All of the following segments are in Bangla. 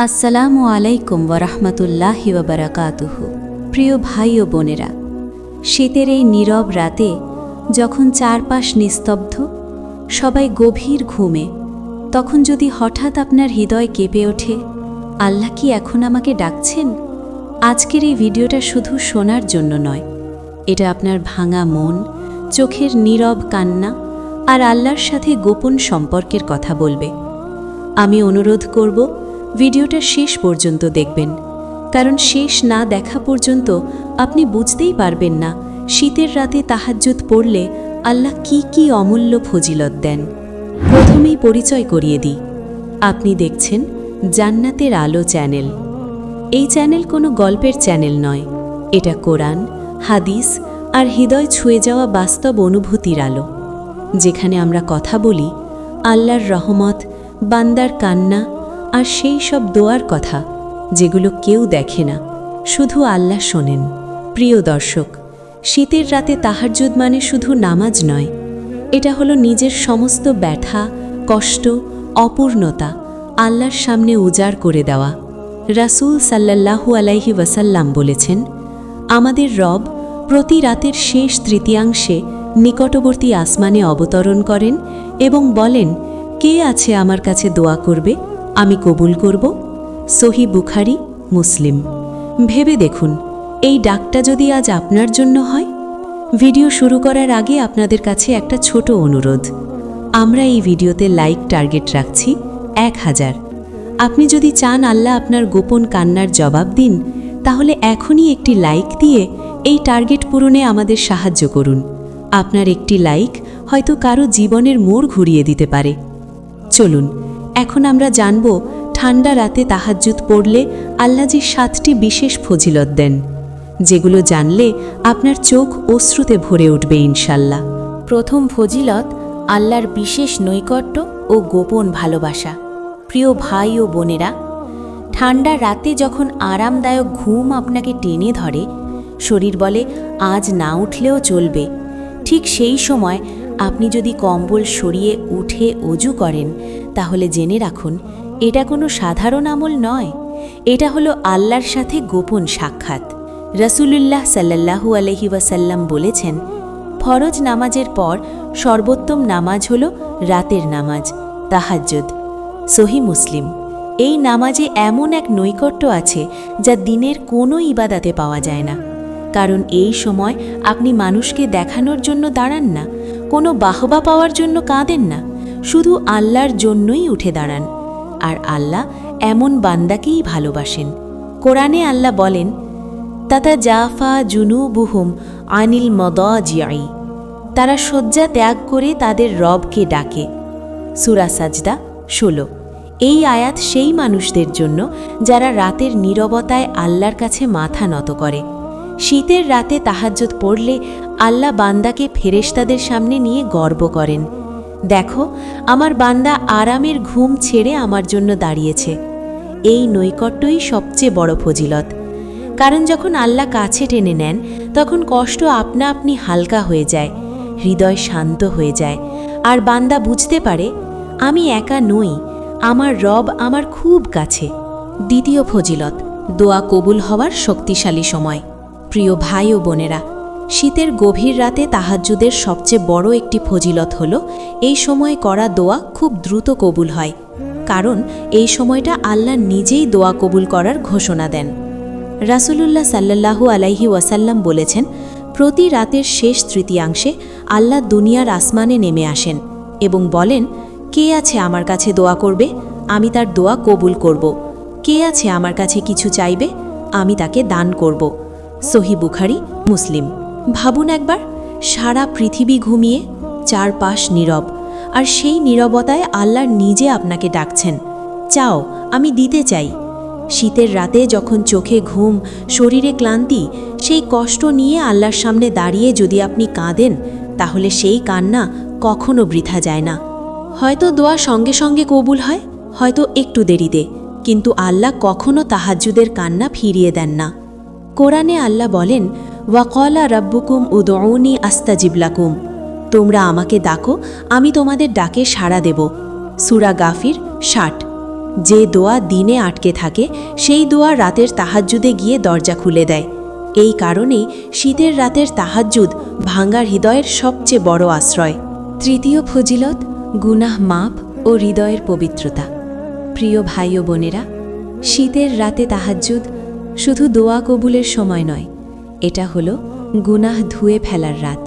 আসসালামু আলাইকুম ওয়ারাহমাতুল্লাহি ওয়া বারাকাতুহু। প্রিয় ভাই ও বোনেরা, শীতের এই নীরব রাতে যখন চারপাশ নিস্তব্ধ, সবাই গভীর ঘুমে, তখন যদি হঠাৎ আপনার হৃদয় কেঁপে ওঠে, আল্লাহ কি এখন আমাকে ডাকছেন? আজকের এই ভিডিওটা শুধু শোনার জন্য নয়, এটা আপনার ভাঙা মন, চোখের নীরব কান্না আর আল্লাহর সাথে গোপন সম্পর্কের কথা বলবে। আমি অনুরোধ করব, ভিডিওটা শেষ পর্যন্ত দেখবেন, কারণ শেষ না দেখা পর্যন্ত আপনি বুঝতেই পারবেন না শীতের রাতে তাহাজ্জুদ পড়লে আল্লাহ কি কি অমূল্য ফজিলত দেন। প্রথমেই পরিচয় করিয়ে দিই, আপনি দেখছেন জান্নাতের আলো চ্যানেল। এই চ্যানেল কোনো গল্পের চ্যানেল নয়, এটা কোরআন, হাদিস আর হৃদয় ছুঁয়ে যাওয়া বাস্তব অনুভূতির আলো, যেখানে আমরা কথা বলি আল্লাহর রহমত, বান্দার কান্না আর সেই সব দোয়ার কথা যেগুলো কেউ দেখে না, শুধু আল্লাহ শোনেন। প্রিয় দর্শক, শীতের রাতে তাহাজ্জুদ মানে শুধু নামাজ নয়, এটা হলো নিজের সমস্ত ব্যথা, কষ্ট, অপূর্ণতা আল্লাহর সামনে উজাড় করে দেওয়া। রাসূল সাল্লাল্লাহু আলাইহি ওয়াসাল্লাম বলেছেন, আমাদের রব প্রতি রাতের শেষ তৃতীয়াংশে নিকটবর্তী আসমানে অবতরণ করেন এবং বলেন, কে আছে আমার কাছে দোয়া করবে, আমি কবুল করব। সহিহ বুখারী, মুসলিম। ভেবে দেখুন, এই ডাকটা যদি আজ আপনার জন্য হয়। ভিডিও শুরু করার আগে আপনাদের কাছে একটা ছোট অনুরোধ, আমরা এই ভিডিওতে লাইক টার্গেট রাখছি 1000। আপনি যদি চান আল্লাহ আপনার গোপন কান্নার জবাব দিন, তাহলে এখনই একটি লাইক দিয়ে এই টার্গেট পূরণে আমাদের সাহায্য করুন। আপনার একটি লাইক হয়তো কারো জীবনের মোড় ঘুরিয়ে দিতে পারে। চলুন এখন আমরা জানব ঠান্ডা রাতে তাহাজ্জুদ পড়লে আল্লাহ যে 7টি বিশেষ ফজিলত দেন, যেগুলো জানলে আপনার চোখ অশ্রুতে ভরে উঠবে ইনশাল্লাহ। প্রথম ফজিলত, আল্লাহর বিশেষ নৈকট্য ও গোপন ভালোবাসা। প্রিয় ভাই ও বোনেরা, ঠান্ডা রাতে যখন আরামদায়ক ঘুম আপনাকে টেনে ধরে, শরীর বলে আজ না উঠলেও চলবে, ঠিক সেই সময় আপনি যদি কম্বল সরিয়ে উঠে অজু করেন, তাহলে জেনে রাখুন এটা কোনো সাধারণ আমল নয়, এটা হলো আল্লাহর সাথে গোপন সাক্ষাৎ। রাসূলুল্লাহ সাল্লাল্লাহু আলাইহি ওয়াসাল্লাম বলেছেন, ফরজ নামাজের পর সর্বোত্তম নামাজ হলো রাতের নামাজ, তাহাজ্জুদ। সহিহ মুসলিম। এই নামাজে এমন এক নৈকট্য আছে যা দিনের কোনো ইবাদাতে পাওয়া যায় না, কারণ এই সময় আপনি মানুষকে দেখানোর জন্য দাঁড়ান না, কোনো বাহবা পাওয়ার জন্য কাঁদেন না, শুধু আল্লাহর জন্যই উঠে দাঁড়ান। আর আল্লাহ এমন বান্দাকেই ভালোবাসেন। কোরআনে আল্লাহ বলেন, তাতাজাফা জুনুবুহুম আনিল মাদাজিই, তারা শয্যা ত্যাগ করে তাদের রবকে ডাকে। সূরা সাজদা 16। এই আয়াত সেই মানুষদের জন্য যারা রাতের নীরবতায় আল্লাহর কাছে মাথা নত করে। শীতের রাতে তাহাজ্জুদ পড়লে আল্লাহ বান্দাকে ফেরেশতাদের সামনে নিয়ে গর্ব করেন, দেখো আমার বান্দা আরামের ঘুম ছেড়ে আমার জন্য দাঁড়িয়েছে। এই নৈকট্যই সবচেয়ে বড় ফজিলত, কারণ যখন আল্লাহ কাছে টেনে নেন, তখন কষ্ট আপনা আপনি হালকা হয়ে যায়, হৃদয় শান্ত হয়ে যায়, আর বান্দা বুঝতে পারে আমি একা নই, আমার রব আমার খুব কাছে। দ্বিতীয় ফজিলত, দোয়া কবুল হওয়ার শক্তিশালী সময়। প্রিয় ভাই ও বোনেরা, শীতের গভীর রাতে তাহাজ্জুদের সবচেয়ে বড় একটি ফজিলত হল এই সময় করা দোয়া খুব দ্রুত কবুল হয়, কারণ এই সময়টা আল্লাহ নিজেই দোয়া কবুল করার ঘোষণা দেন। রাসূলুল্লাহ সাল্লাল্লাহু আলাইহি ওয়াসাল্লাম বলেছেন, প্রতি রাতের শেষ তৃতীয়াংশে আল্লাহ দুনিয়ার আসমানে নেমে আসেন এবং বলেন, কে আছে আমার কাছে দোয়া করবে, আমি তার দোয়া কবুল করব। কে আছে আমার কাছে কিছু চাইবে, আমি তাকে দান করব। সহিহ বুখারী, মুসলিম। ভাবুন একবার, সারা পৃথিবী ঘুমিয়ে, চারপাশ নীরব, আর সেই নীরবতায় আল্লাহ নিজে আপনাকে ডাকছেন, চাও আমি দিতে চাই। শীতের রাতে যখন চোখে ঘুম, শরীরে ক্লান্তি, সেই কষ্ট নিয়ে আল্লাহর সামনে দাঁড়িয়ে যদি আপনি কাঁদেন, তাহলে সেই কান্না কখনো বৃথা যায় না। হয়তো দোয়া সঙ্গে সঙ্গে কবুল হয়, হয়তো একটু দেরিতে, কিন্তু আল্লাহ কখনো তাহাজ্জুদের কান্না ফিরিয়ে দেন না। কোরআনে আল্লাহ বলেন, ওয়াকালা রাব্বুকুম উদউনি আস্তাজিব লাকুম, তোমরা আমাকে ডাকো, আমি তোমাদের ডাকে সাড়া দেব। সূরা গাফির 60। যে দোয়া দিনে আটকে থাকে সেই দোয়া রাতের তাহাজ্জুদে গিয়ে দরজা খুলে দেয়। এই কারণেই শীতের রাতের তাহাজ্জুদ ভাঙ্গা হৃদয়ের সবচেয়ে বড় আশ্রয়। তৃতীয় ফজিলত গুনাহ মাপ ও হৃদয়ের পবিত্রতা। প্রিয় ভাই ও বোনেরা, শীতের রাতে তাহাজ্জুদ শুধু দোয়া কবুলের সময় নয়, এটা হলো গুনাহ ধুয়ে ফেলার রাত।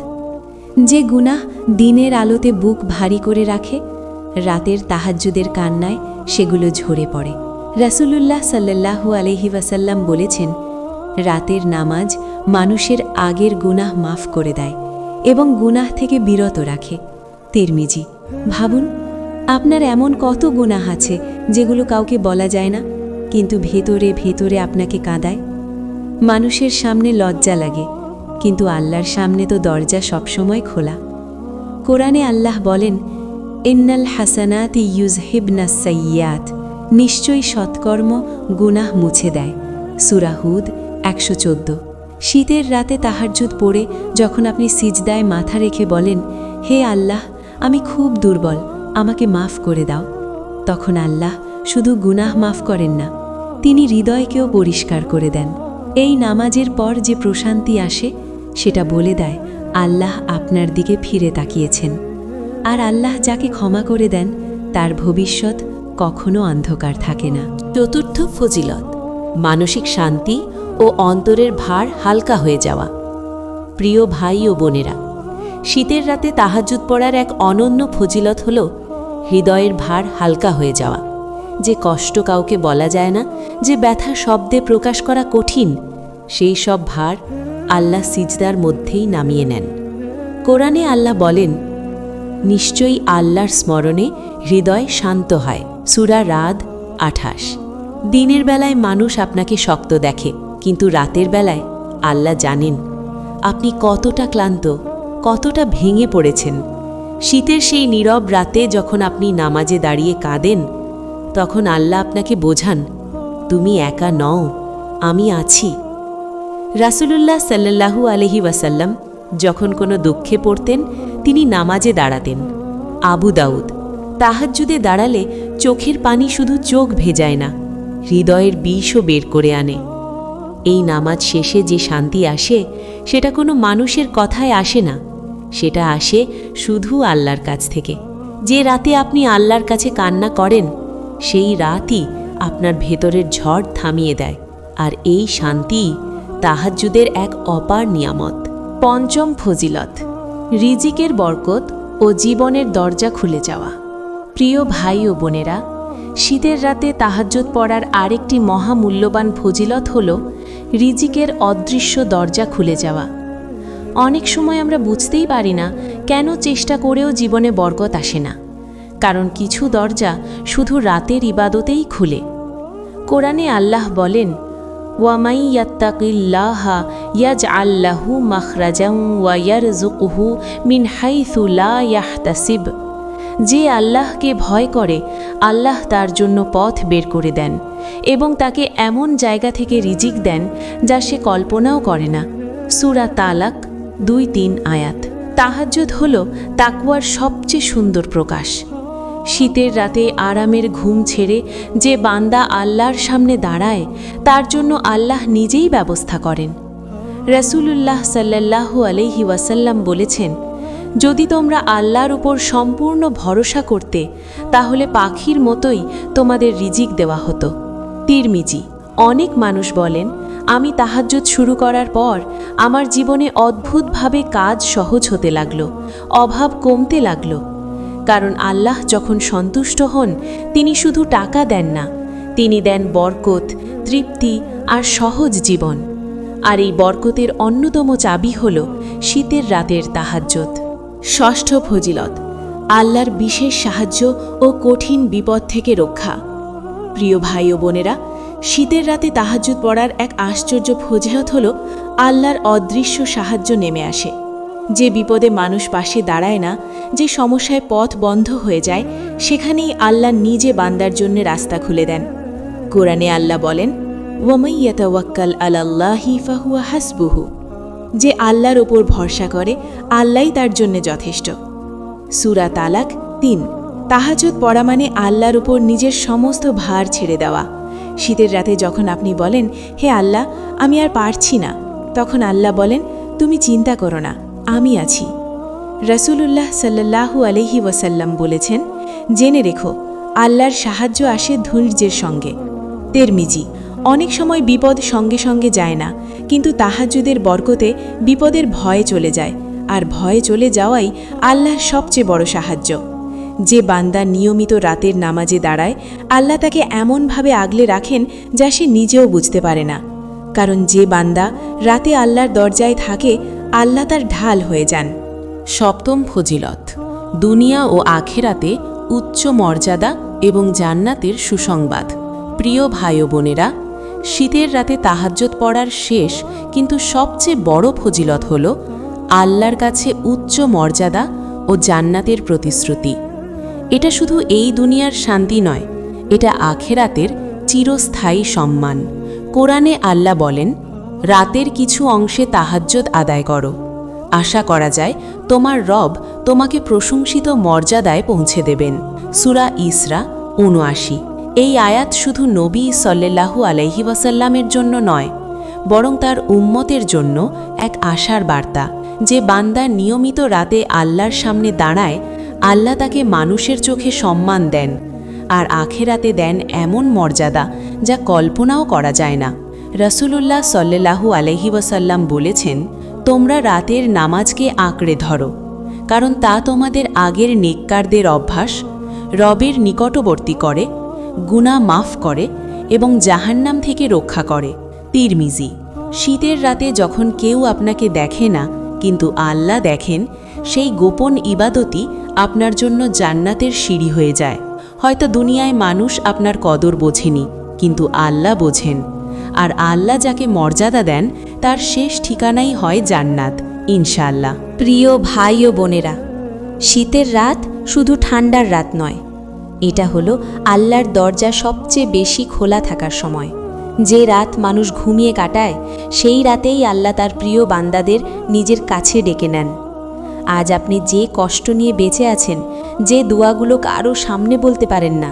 যে গুনাহ দিনের আলোতে বুক ভারী করে রাখে, রাতের তাহাজ্জুদের কান্নায় সেগুলো ঝরে পড়ে। রাসূলুল্লাহ সাল্লাল্লাহু আলাইহি ওয়াসাল্লাম বলেছেন, রাতের নামাজ মানুষের আগের গুনাহ মাফ করে দেয় এবং গুনাহ থেকে বিরত রাখে। তিরমিজি। ভাবুন, আপনার এমন কত গুনাহ আছে যেগুলো কাউকে বলা যায় না, কিন্তু ভেতরে ভেতরে আপনাকে কাঁদায়। মানুষের সামনে লজ্জা লাগে, কিন্তু আল্লাহর সামনে তো দরজা সবসময় খোলা। কোরআনে আল্লাহ বলেন, ইন্নাল হাসানাতি ইউযহিবনাস সাইয়্যাত, নিশ্চয়ই সৎকর্ম গুনাহ মুছে দেয়। সূরা হুদ 114। শীতের রাতে তাহাজ্জুদ পড়ে যখন আপনি সিজদায় মাথা রেখে বলেন, হে আল্লাহ, আমি খুব দুর্বল, আমাকে মাফ করে দাও, তখন আল্লাহ শুধু গুনাহ মাফ করেন না, তিনি হৃদয়কেও পরিষ্কার করে দেন। এই নামাজের পর যে প্রশান্তি আসে সেটা বলে দেয় আল্লাহ আপনার দিকে ফিরে তাকিয়েছেন। আর আল্লাহ যাকে ক্ষমা করে দেন তার ভবিষ্যৎ কখনো অন্ধকার থাকে না। চতুর্থ ফজিলত মানসিক শান্তি ও অন্তরের ভার হালকা হয়ে যাওয়া। প্রিয় ভাই ও বোনেরা, শীতের রাতে তাহাজ্জুদ পড়ার এক অনন্য ফজিলত হল হৃদয়ের ভার হালকা হয়ে যাওয়া। যে কষ্ট কাউকে বলা যায় না, যে ব্যথা শব্দে প্রকাশ করা কঠিন, সেই সব ভার আল্লাহ সিজদার মধ্যেই নামিয়ে নেন। কোরআনে আল্লাহ বলেন, নিশ্চয়ই আল্লাহর স্মরণে হৃদয় শান্ত হয়। সূরা রাদ 28। দিনের বেলায় মানুষ আপনাকে শক্ত দেখে, কিন্তু রাতের বেলায় আল্লাহ জানেন আপনি কতটা ক্লান্ত, কতটা ভেঙে পড়েছেন। শীতের সেই নীরব রাতে যখন আপনি নামাজে দাঁড়িয়ে কাঁদেন, তখন আল্লাহ আপনাকে বোঝান, তুমি একা নও, আমি আছি। রাসূলুল্লাহ সাল্লাল্লাহু আলাইহি ওয়াসাল্লাম যখন কোনো দুঃখে পড়তেন, তিনি নামাজে দাঁড়াতেন। আবু দাউদ। তাহাজ্জুদে দাঁড়ালে চোখের পানি শুধু চোখ ভেজায় না, হৃদয়ের বিষও বের করে আনে। এই নামাজ শেষে যে শান্তি আসে, সেটা কোনো মানুষের কথায় আসে না, সেটা আসে শুধু আল্লাহর কাছ থেকে। যে রাতে আপনি আল্লাহর কাছে কান্না করেন, সেই রাতই আপনার ভেতরের ঝড় থামিয়ে দেয়। আর এই শান্তি তাহাজ্জুদের এক অপার নিয়ামত। পঞ্চম ফজিলত রিজিকের বরকত ও জীবনের দরজা খুলে যাওয়া। প্রিয় ভাই ও বোনেরা, শীতের রাতে তাহাজ্জুদ পড়ার আরেকটি মহামূল্যবান ফজিলত হল রিজিকের অদৃশ্য দরজা খুলে যাওয়া। অনেক সময় আমরা বুঝতেই পারি না কেন চেষ্টা করেও জীবনে বরকত আসে না, কারণ কিছু দরজা শুধু রাতের ইবাদতেই খুলে। কোরআনে আল্লাহ বলেন, ওয়ামাই ইয়াত্তাকিল্লাহা ইয়াজআল লাহু মাখরাজান ওয়া ইয়ারযুকুহু মিন হাইসু লা ইয়াহতাসিব। যে আল্লাহকে ভয় করে, আল্লাহ তার জন্য পথ বের করে দেন এবং তাকে এমন জায়গা থেকে রিজিক দেন যা সে কল্পনাও করে না। সূরা তালাক 2-3 আয়াত। তাহাজ্জুদ হল তাকওয়ার সবচেয়ে সুন্দর প্রকাশ। শীতের রাতে আরামের ঘুম ছেড়ে যে বান্দা আল্লাহর সামনে দাঁড়ায়, তার জন্য আল্লাহ নিজেই ব্যবস্থা করেন। রাসূলুল্লাহ সাল্লাল্লাহু আলাইহি ওয়াসাল্লাম বলেছেন, যদি তোমরা আল্লাহর উপর সম্পূর্ণ ভরসা করতে, তাহলে পাখির মতোই তোমাদের রিজিক দেওয়া হতো। তিরমিজি। অনেক মানুষ বলেন, আমি তাহাজ্জুদ শুরু করার পর আমার জীবনে অদ্ভুতভাবে কাজ সহজ হতে লাগলো, অভাব কমতে লাগলো। কারণ আল্লাহ যখন সন্তুষ্ট হন, তিনি শুধু টাকা দেন না, তিনি দেন বরকত, তৃপ্তি আর সহজ জীবন। আর এই বরকতের অন্যতম চাবি হল শীতের রাতের তাহাজ্জুদ। ষষ্ঠ ফজিলত আল্লাহর বিশেষ সাহায্য ও কঠিন বিপদ থেকে রক্ষা। প্রিয় ভাই ও বোনেরা, শীতের রাতে তাহাজ্জুদ পড়ার এক আশ্চর্য ফজিলত হল আল্লাহর অদৃশ্য সাহায্য নেমে আসে। যে বিপদে মানুষ পাশে দাঁড়ায় না, যে সমস্যায় পথ বন্ধ হয়ে যায়, সেখানেই আল্লাহ নিজে বান্দার জন্য রাস্তা খুলে দেন। কোরআনে আল্লাহ বলেন, ওয়ামান ইয়াতাওয়াক্কাল আলাল্লাহি ফাহুয়া হাসবুহু। যে আল্লাহর ওপর ভরসা করে, আল্লাহই তার জন্য যথেষ্ট। সূরা তালাক 3। তাহাজ্জুদ পড়া মানে আল্লাহর উপর নিজের সমস্ত ভার ছেড়ে দেওয়া। শীতের রাতে যখন আপনি বলেন, হে আল্লাহ, আমি আর পারছি না, তখন আল্লাহ বলেন, তুমি চিন্তা করো না, আমি আছি। রাসূলুল্লাহ সাল্লাল্লাহু আলাইহি ওয়াসাল্লাম বলেছেন, জেনে রেখো, আল্লাহর সাহায্য আসে ধৈর্যের সঙ্গে। তিরমিজি। অনেক সময় বিপদ সঙ্গে সঙ্গে যায় না, কিন্তু তাহাজ্জুদের বরকতে বিপদের ভয় চলে যায়, আর ভয়ে চলে যাওয়াই আল্লাহর সবচেয়ে বড় সাহায্য। যে বান্দা নিয়মিত রাতের নামাজে দাঁড়ায়, আল্লাহ তাকে এমনভাবে আগলে রাখেন যা সে নিজেও বুঝতে পারে না। কারণ যে বান্দা রাতে আল্লাহর দরজায় থাকে, আল্লাহ তার ঢাল হয়ে যান। সপ্তম ফজিলত, দুনিয়া ও আখেরাতে উচ্চ মর্যাদা এবং জান্নাতের সুসংবাদ। প্রিয় ভাই ও বোনেরা, শীতের রাতে তাহাজ্জুদ পড়ার শেষ কিন্তু সবচেয়ে বড় ফজিলত হল আল্লাহর কাছে উচ্চ মর্যাদা ও জান্নাতের প্রতিশ্রুতি। এটা শুধু এই দুনিয়ার শান্তি নয়, এটা আখেরাতের চিরস্থায়ী সম্মান। কোরআনে আল্লাহ বলেন, রাতের কিছু অংশে তাহাজ্জুদ আদায় করো, আশা করা যায় তোমার রব তোমাকে প্রশংসিত মর্যাদায় পৌঁছে দেবেন। সূরা ইসরা ৭৯। এই আয়াত শুধু নবী সাল্লাল্লাহু আলাইহি ওয়াসাল্লামের জন্য নয়, বরং তার উম্মতের জন্য এক আশার বার্তা। যে বান্দা নিয়মিত রাতে আল্লাহর সামনে দাঁড়ায়, আল্লাহ তাকে মানুষের চোখে সম্মান দেন, আর আখেরাতে দেন এমন মর্যাদা যা কল্পনাও করা যায় না। রাসূলুল্লাহ সাল্লাল্লাহু আলাইহি ওয়াসাল্লাম বলেছেন, তোমরা রাতের নামাজকে আঁকড়ে ধরো, কারণ তা তোমাদের আগের নেককারদের অভ্যাস রবের নিকটবর্তী করে, গুনাহ মাফ করে এবং জাহান্নাম থেকে রক্ষা করে। তিরমিজি। শীতের রাতে যখন কেউ আপনাকে দেখে না কিন্তু আল্লাহ দেখেন, সেই গোপন ইবাদতই আপনার জন্য জান্নাতের সিঁড়ি হয়ে যায়। হয়তো দুনিয়ায় মানুষ আপনার কদর বোঝেনি, কিন্তু আল্লাহ বোঝেন, আর আল্লাহ যাকে মর্যাদা দেন তার শেষ ঠিকানাই হয় জান্নাত, ইনশাআল্লাহ। প্রিয় ভাই ও বোনেরা, শীতের রাত শুধু ঠান্ডার রাত নয়, এটা হলো আল্লাহর দরজা সবচেয়ে বেশি খোলা থাকার সময়। যে রাত মানুষ ঘুমিয়ে কাটায়, সেই রাতেই আল্লাহ তার প্রিয় বান্দাদের নিজের কাছে ডেকে নেন। আজ আপনি যে কষ্ট নিয়ে বেঁচে আছেন, যে দোয়াগুলো কারো সামনে বলতে পারেন না,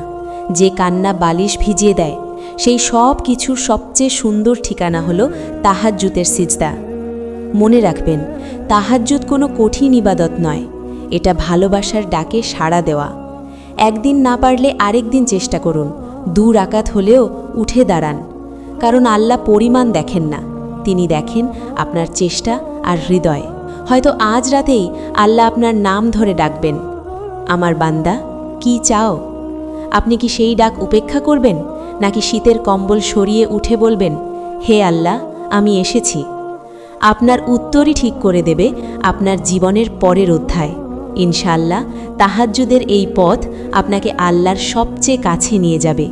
যে কান্না বালিশ ভিজিয়ে দেয়, সেই সব কিছুর সবচেয়ে সুন্দর ঠিকানা হলো তাহাজ্জুদের সিজদা। মনে রাখবেন, তাহাজ্জুদ কোনো কঠিন ইবাদত নয়, এটা ভালোবাসার ডাকে সাড়া দেওয়া। একদিন না পারলে আরেক দিন চেষ্টা করুন, 2 রাকাত হলেও উঠে দাঁড়ান। কারণ আল্লাহ পরিমাণ দেখেন না, তিনি দেখেন আপনার চেষ্টা আর হৃদয়। হয়তো আজ রাতেই আল্লাহ আপনার নাম ধরে ডাকবেন, আমার বান্দা, কি চাও? আপনি কি সেই ডাক উপেক্ষা করবেন, নাকি শীতের কম্বল সরিয়ে উঠে বলবেন, হে আল্লাহ, আমি এসেছি? আপনার উত্তরই ঠিক করে দেবে আপনার জীবনের পরের অধ্যায়। ইনশাআল্লাহ তাহাজ্জুদের এই পথ আপনাকে আল্লাহর সবচেয়ে কাছে নিয়ে যাবে।